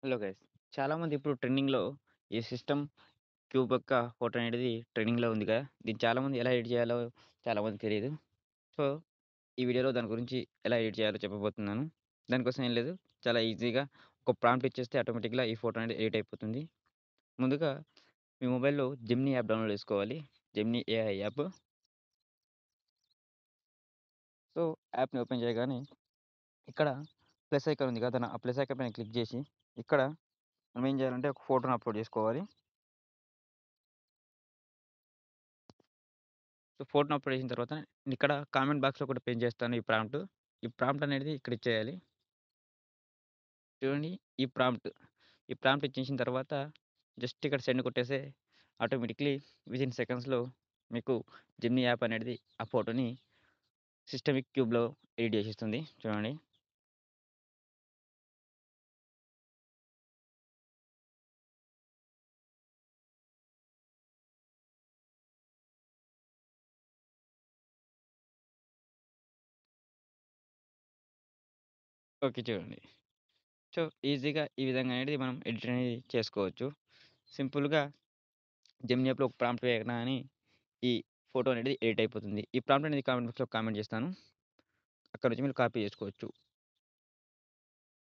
Hello guys. చాలామంది ఇప్పుడు ట్రెండింగ్‌లో ఈ సిస్టమ్ క్యూబ్ యొక్క ఫోటో అనేది ట్రెండింగ్‌లో ఉంది కదా! దీన్ని చాలామంది ఎలా ఎడిట్ చేయాలో చాలామందికి తెలీదు. సో, ఈ వీడియోలో దాని గురించి ఎలా ఎడిట్ చేయాలో చెప్పబోతున్నాను. దానికోసం ఏం లేదు. చాలా ఈజీగా ఒక ప్రాంప్ట్ ఇచ్చేస్తే ఆటోమేటిక్‌గా ఈ ఫోటో అనేది ఎడిట్ అయిపోతుంది. ముందుగా మీ మొబైల్‌లో జెమినీ యాప్ డౌన్‌లోడ్ చేసుకోవాలి. Gemini AI app. సో, యాప్‌ని ఓపెన్ చేయగానే ఇక్కడ ప్లస్ ఐకాన్ ఉంది కదా! ఆ ప్లస్ ఐకాన్ పైన క్లిక్ చేసి ఇక్కడ మనం ఏం చేయాలంటే ఒక ఫోటోని అప్‌లోడ్ చేసుకోవాలి. సో, ఫోటోని అప్‌లోడ్ చేసిన తర్వాత ఇక్కడ కామెంట్ బాక్స్‌లో కూడా పిన్ చేస్తాను ఈ ప్రాంప్ట్. ఈ ప్రాంప్ట్ అనేది ఇక్కడ ఇచ్చేయాలి. చూడండి ఈ ప్రాంప్ట్. ఈ ప్రాంప్ట్ ఇచ్చేసిన తర్వాత జస్ట్ ఇక్కడ సెండ్ కొట్టేస్తే ఆటోమేటిక్‌లీ వితిన్ సెకండ్స్‌లో మీకు జెమినీ యాప్ అనేది ఆ ఫోటోని సిస్టమిక్ క్యూబ్‌లో ఎడిట్ చేసేస్తుంది. చూడండి. ఓకే. చూడండి. సో, ఈజీగా ఈ విధంగా అనేది మనం ఎడిట్ అనేది చేసుకోవచ్చు. సింపుల్‌గా జెమినీ యాప్‌లో ఒక ప్రాంప్ట్ వేయగానే ఈ ఫోటో అనేది ఎడిట్ అయిపోతుంది. ఈ ప్రాంప్ట్ అనేది కామెంట్ బాక్స్‌లో కామెంట్ చేస్తాను. అక్కడి నుంచి మీరు కాపీ చేసుకోవచ్చు.